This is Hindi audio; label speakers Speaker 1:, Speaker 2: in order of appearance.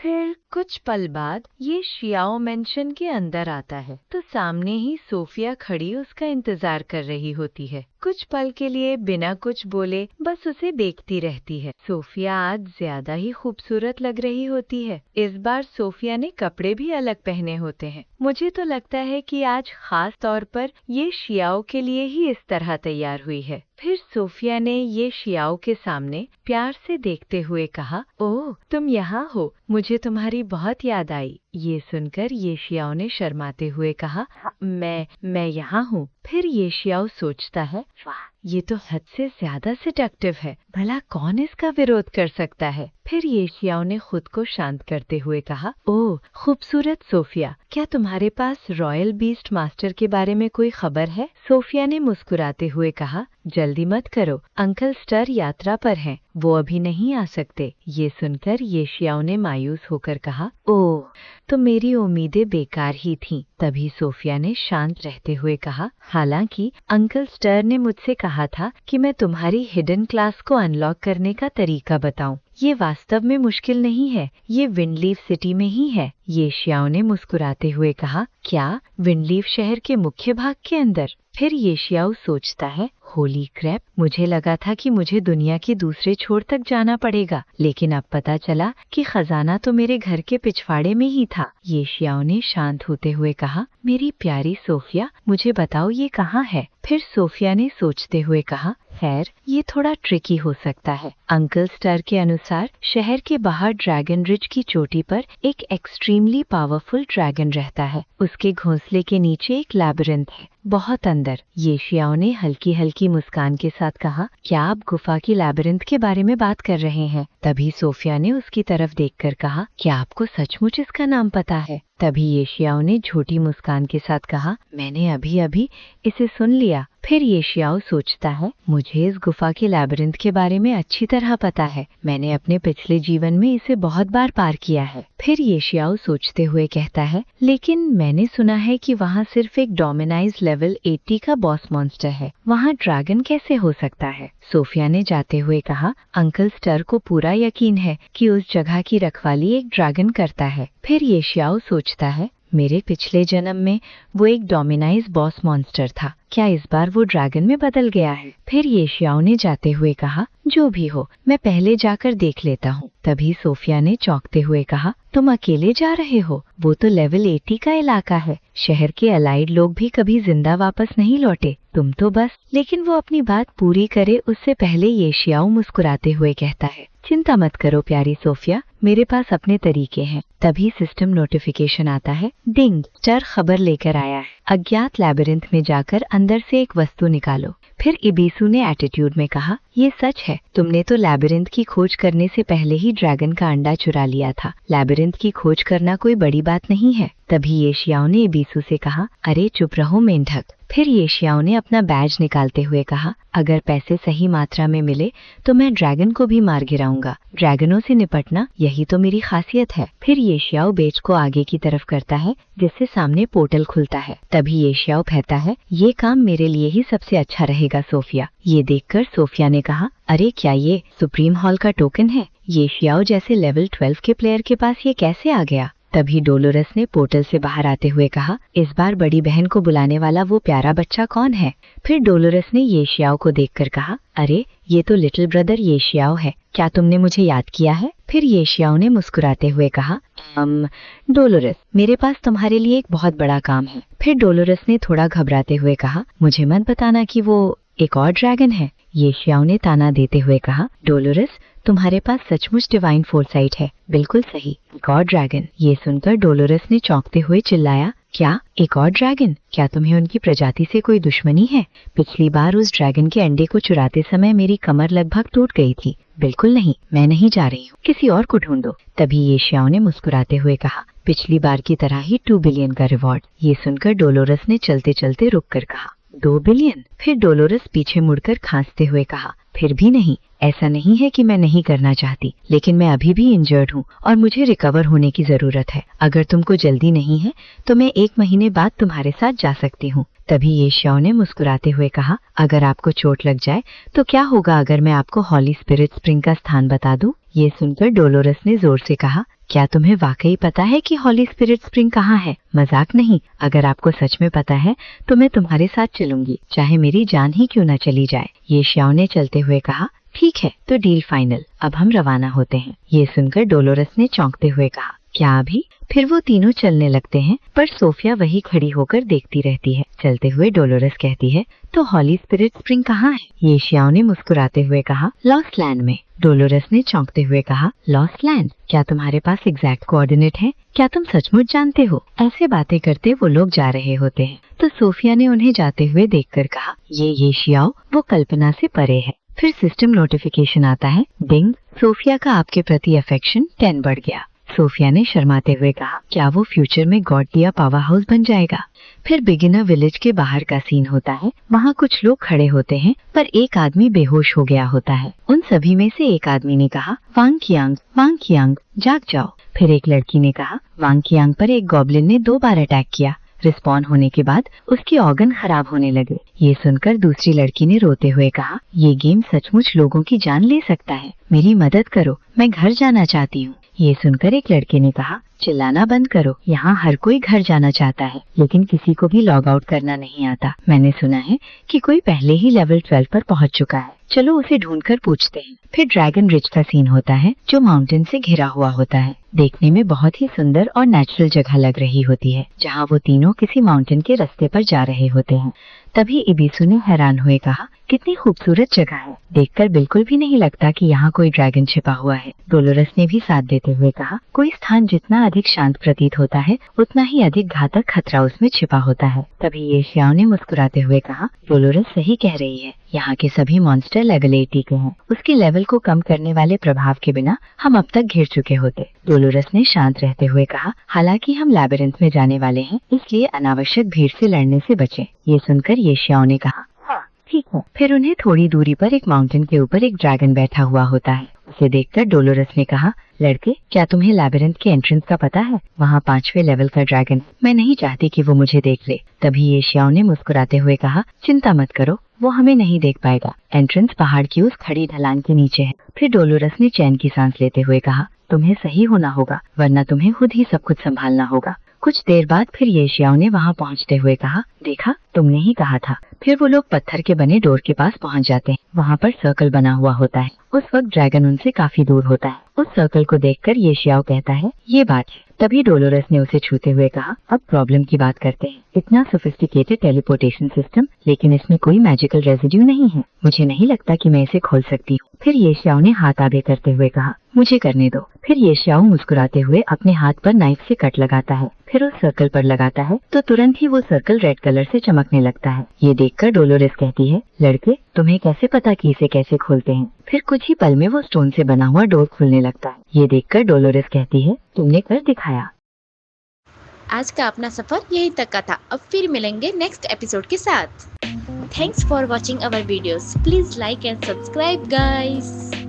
Speaker 1: फिर कुछ पल बाद ये शियाओ मेंशन के अंदर आता है तो सामने ही सोफिया खड़ी उसका इंतजार कर रही होती है। कुछ पल के लिए बिना कुछ बोले बस उसे देखती रहती है। सोफिया आज ज्यादा ही खूबसूरत लग रही होती है। इस बार सोफिया ने कपड़े भी अलग पहने होते हैं। मुझे तो लगता है कि आज खास तौर पर ये शियाओ के लिए ही इस तरह तैयार हुई है। फिर सोफिया ने ये शियाओ के सामने प्यार से देखते हुए कहा, ओह तुम यहाँ हो, मुझे तुम्हारी बहुत याद आई। ये सुनकर ये शियाओ ने शर्माते हुए कहा, मैं यहाँ हूँ। फिर ये शियाओ सोचता है, वाह ये तो हद से ज्यादा सेडक्टिव है, भला कौन इसका विरोध कर सकता है। फिर ये शियाओ ने खुद को शांत करते हुए कहा, ओह खूबसूरत सोफिया, क्या तुम्हारे पास रॉयल बीस्ट मास्टर के बारे में कोई खबर है? सोफिया ने मुस्कुराते हुए कहा, जल्दी मत करो, अंकल स्टर यात्रा पर हैं, वो अभी नहीं आ सकते। ये सुनकर ये शियाओ ने मायूस होकर कहा, ओह तो मेरी उम्मीदें बेकार ही थीं। तभी सोफिया ने शांत रहते हुए कहा, हालांकि अंकल स्टर ने मुझसे कहा था कि मैं तुम्हारी हिडन क्लास को अनलॉक करने का तरीका बताऊं। ये वास्तव में मुश्किल नहीं है, ये विंडलीफ सिटी में ही है। ये शियाओ ने मुस्कुराते हुए कहा, क्या विंडलीफ शहर के मुख्य भाग के अंदर? फिर ये शियाओ सोचता है, होली क्रैप, मुझे लगा था कि मुझे दुनिया के दूसरे छोर तक जाना पड़ेगा, लेकिन अब पता चला कि खजाना तो मेरे घर के पिछवाड़े में ही था। ये शियाओ ने शांत होते हुए कहा, मेरी प्यारी सोफिया, मुझे बताओ ये कहाँ है? फिर सोफिया ने सोचते हुए कहा, खैर ये थोड़ा ट्रिकी हो सकता है। अंकल स्टर के अनुसार शहर के बाहर ड्रैगन रिज की चोटी पर एक एक्सट्रीमली पावरफुल ड्रैगन रहता है। उसके घोंसले के नीचे एक लैबिरिंथ है, बहुत अंदर। ये शियाओ ने हल्की हल्की मुस्कान के साथ कहा, क्या आप गुफा की लैबिरिंथ के बारे में बात कर रहे हैं? तभी सोफिया ने उसकी तरफ देखकर कहा, क्या आपको सचमुच इसका नाम पता है? तभी ये शियाओ ने झूठी मुस्कान के साथ कहा, मैंने अभी अभी इसे सुन लिया। फिर ये शियाओ सोचता है, मुझे इस गुफा के लैबिरिंथ के बारे में अच्छी तरह पता है, मैंने अपने पिछले जीवन में इसे बहुत बार पार किया है। फिर ये शियाओ सोचते हुए कहता है, लेकिन मैंने सुना है कि वहाँ सिर्फ एक डोमिनाइज लेवल 80 का बॉस मॉन्स्टर है, वहाँ ड्रैगन कैसे हो सकता है? सोफिया ने जाते हुए कहा, अंकल स्टर को पूरा यकीन है कि उस जगह की रखवाली एक ड्रैगन करता है। फिर ये शियाओ सोचता है, मेरे पिछले जन्म में वो एक डोमिनाइज बॉस मॉन्स्टर था, क्या इस बार वो ड्रैगन में बदल गया है? फिर ये शियाओ ने जाते हुए कहा, जो भी हो, मैं पहले जाकर देख लेता हूँ। तभी सोफिया ने चौंकते हुए कहा, तुम अकेले जा रहे हो? वो तो लेवल 80 का इलाका है, शहर के अलाइड लोग भी कभी जिंदा वापस नहीं लौटे, तुम तो बस। लेकिन वो अपनी बात पूरी करे उससे पहले ये शियाओ मुस्कुराते हुए कहता है, चिंता मत करो प्यारी सोफिया, मेरे पास अपने तरीके हैं। तभी सिस्टम नोटिफिकेशन आता है, डिंग, स्टर खबर लेकर आया है, अज्ञात लैबिरिंथ में जाकर अंदर से एक वस्तु निकालो। फिर इबीसू ने एटीट्यूड में कहा, ये सच है, तुमने तो लैबिरिंथ की खोज करने से पहले ही ड्रैगन का अंडा चुरा लिया था। लैबिरिंथ की खोज करना कोई बड़ी बात नहीं है। तभी ये शियाओ ने इबीसू से कहा, अरे चुप रहो मेंढक। फिर ये शियाओ ने अपना बैज निकालते हुए कहा, अगर पैसे सही मात्रा में मिले तो मैं ड्रैगन को भी मार गिराऊंगा। ड्रैगनों से निपटना यही तो मेरी खासियत है। फिर ये शियाओ बेज को आगे की तरफ करता है, जिससे सामने पोर्टल खुलता है। तभी ये शियाओ कहता है, ये काम मेरे लिए ही सबसे अच्छा रहेगा सोफिया। ये देखकर सोफिया ने कहा, अरे क्या ये सुप्रीम हॉल का टोकन है? ये शियाओ जैसे लेवल 12 के प्लेयर के पास ये कैसे आ गया? तभी डोलोरस ने पोर्टल से बाहर आते हुए कहा, इस बार बड़ी बहन को बुलाने वाला वो प्यारा बच्चा कौन है? फिर डोलोरस ने ये शियाओ को देखकर कहा, अरे ये तो लिटिल ब्रदर ये शियाओ है, क्या तुमने मुझे याद किया है? फिर ये शियाओ ने मुस्कुराते हुए कहा, डोलोरस, मेरे पास तुम्हारे लिए एक बहुत बड़ा काम है। फिर डोलोरस ने थोड़ा घबराते हुए कहा, मुझे मत बताना कि वो एक और ड्रैगन है। ये शियाओ ने ताना देते हुए कहा, डोलोरस, तुम्हारे पास सचमुच डिवाइन फोरसाइट है, बिल्कुल सही, एक और ड्रैगन। ये सुनकर डोलोरस ने चौंकते हुए चिल्लाया, क्या एक और ड्रैगन? क्या तुम्हें उनकी प्रजाति से कोई दुश्मनी है? पिछली बार उस ड्रैगन के अंडे को चुराते समय मेरी कमर लगभग टूट गई थी। बिल्कुल नहीं, मैं नहीं जा रही हूँ, किसी और को ढूंढो। तभी ये शियाओ ने मुस्कुराते हुए कहा, पिछली बार की तरह ही 2 बिलियन का रिवॉर्ड। ये सुनकर डोलोरस ने चलते चलते रुक कर कहा, 2 बिलियन? फिर डोलोरस पीछे मुड़कर खांसते हुए कहा, फिर भी नहीं, ऐसा नहीं है कि मैं नहीं करना चाहती, लेकिन मैं अभी भी इंजर्ड हूँ और मुझे रिकवर होने की जरूरत है। अगर तुमको जल्दी नहीं है तो मैं 1 महीने बाद तुम्हारे साथ जा सकती हूँ। तभी ये शियाओ ने मुस्कुराते हुए कहा, अगर आपको चोट लग जाए तो क्या होगा अगर मैं आपको हॉली स्पिरिट स्प्रिंग का स्थान बता दूं? ये सुनकर डोलोरस ने जोर से कहा, क्या तुम्हें वाकई पता है कि हॉली स्पिरिट स्प्रिंग कहाँ है? मजाक नहीं, अगर आपको सच में पता है तो मैं तुम्हारे साथ चलूंगी, चाहे मेरी जान ही क्यों न चली जाए। ये श्याओ ने चलते हुए कहा। ठीक है, तो डील फाइनल, अब हम रवाना होते हैं। ये सुनकर डोलोरस ने चौंकते हुए कहा, क्या अभी? फिर वो तीनों चलने लगते हैं, पर सोफिया वही खड़ी होकर देखती रहती है। चलते हुए डोलोरस कहती है, तो हॉली स्पिरिट स्प्रिंग कहाँ है? ये श्याओ ने मुस्कुराते हुए कहा, लॉस्ट लैंड में। डोलोरस ने चौंकते हुए कहा, लॉस्ट लैंड? क्या तुम्हारे पास एग्जैक्ट कोऑर्डिनेट है? क्या तुम सचमुच जानते हो? ऐसे बातें करते वो लोग जा रहे होते हैं, तो सोफिया ने उन्हें जाते हुए देखकर कहा, ये श्याओ, वो कल्पना से परे है। फिर सिस्टम नोटिफिकेशन आता है, डिंग, सोफिया का आपके प्रति अफेक्शन 10 बढ़ गया। सोफिया ने शर्माते हुए कहा, क्या वो फ्यूचर में गॉड दिया पावर हाउस बन जाएगा? फिर बिगिनर विलेज के बाहर का सीन होता है। वहाँ कुछ लोग खड़े होते हैं, पर एक आदमी बेहोश हो गया होता है। उन सभी में से एक आदमी ने कहा, वांग कियांग, जाग जाओ। फिर एक लड़की ने कहा, वांग कियांग पर एक गॉब्लिन ने 2 बार अटैक किया। रिस्पॉन्ड होने के बाद उसके ऑर्गन खराब होने लगे। ये सुनकर दूसरी लड़की ने रोते हुए कहा, ये गेम सचमुच लोगों की जान ले सकता है, मेरी मदद करो, मैं घर जाना चाहती हूँ। ये सुनकर एक लड़के ने कहा, चिल्लाना बंद करो, यहाँ हर कोई घर जाना चाहता है, लेकिन किसी को भी लॉग आउट करना नहीं आता। मैंने सुना है कि कोई पहले ही लेवल 12 पर पहुँच चुका है, चलो उसे ढूंढकर पूछते हैं। फिर ड्रैगन रिज का सीन होता है, जो माउंटेन से घिरा हुआ होता है। देखने में बहुत ही सुंदर और नेचुरल जगह लग रही होती है, जहाँ वो तीनों किसी माउंटेन के रास्ते पर जा रहे होते हैं। तभी इबिसु ने हैरान हुए कहा, कितनी खूबसूरत जगह है, देखकर बिल्कुल भी नहीं लगता कि यहाँ कोई ड्रैगन छिपा हुआ है। डोलोरस ने भी साथ देते हुए कहा, कोई स्थान जितना अधिक शांत प्रतीत होता है, उतना ही अधिक घातक खतरा उसमें छिपा होता है। तभी ये श्याओ ने मुस्कुराते हुए कहा, डोलोरस सही कह रही है, यहाँ के सभी मॉन्स्टर लेवल 80 के हैं। उसके लेवल को कम करने वाले प्रभाव के बिना हम अब तक घिर चुके होते। डोलोरस ने शांत रहते हुए कहा, हालांकि हम लैबिरिंथ में जाने वाले हैं, इसलिए अनावश्यक भीड़ से लड़ने से बचें। ये सुनकर ये श्याओ ने कहा, हाँ ठीक है। फिर उन्हें थोड़ी दूरी पर एक माउंटेन के ऊपर एक ड्रैगन बैठा हुआ होता है। उसे देखकर डोलोरस ने कहा, लड़के, क्या तुम्हें लैबिरिंथ के एंट्रेंस का पता है? वहाँ 5वें लेवल का ड्रैगन, मैं नहीं चाहती कि वो मुझे देख ले। तभी ये श्याओ ने मुस्कुराते हुए कहा, चिंता मत करो, वो हमें नहीं देख पाएगा। एंट्रेंस पहाड़ की उस खड़ी ढलान के नीचे है। फिर डोलोरस ने चैन की सांस लेते हुए कहा, तुम्हें सही होना होगा, वरना तुम्हें खुद ही सब कुछ संभालना होगा। कुछ देर बाद फिर ये श्याओ ने वहाँ पहुँचते हुए कहा, देखा, तुमने ही कहा था। फिर वो लोग पत्थर के बने डोर के पास पहुँच जाते हैं। वहाँ पर सर्कल बना हुआ होता है। उस वक्त ड्रैगन उनसे काफी दूर होता है। उस सर्कल को देखकर ये श्याओ कहता है, ये बात है। तभी डोलोरस ने उसे छूते हुए कहा, अब प्रॉब्लम की बात करते हैं। इतना सोफिस्टिकेटेड टेलीपोर्टेशन सिस्टम, लेकिन इसमें कोई मैजिकल रेजिड्यू नहीं है। मुझे नहीं लगता कि मैं इसे खोल सकती हूँ। फिर ये श्याओ ने हाथ आगे करते हुए कहा, मुझे करने दो। फिर ये श्याओ मुस्कुराते हुए अपने हाथ पर नाइफ से कट लगाता है। फिर उस सर्कल पर लगाता है तो तुरंत ही वो सर्कल रेड कलर से चमकने लगता है। ये देखकर डोलोरस कहती है, लड़के, तुम्हें कैसे पता कि इसे कैसे खोलते हैं? फिर कुछ ही पल में वो स्टोन से बना हुआ डोर खुलने लगता है। ये देखकर डोलोरस कहती है, तुमने कर दिखाया।
Speaker 2: आज का अपना सफर यहीं तक का था। अब फिर मिलेंगे नेक्स्ट एपिसोड के साथ। Thanks for watching our videos. Please like and subscribe guys.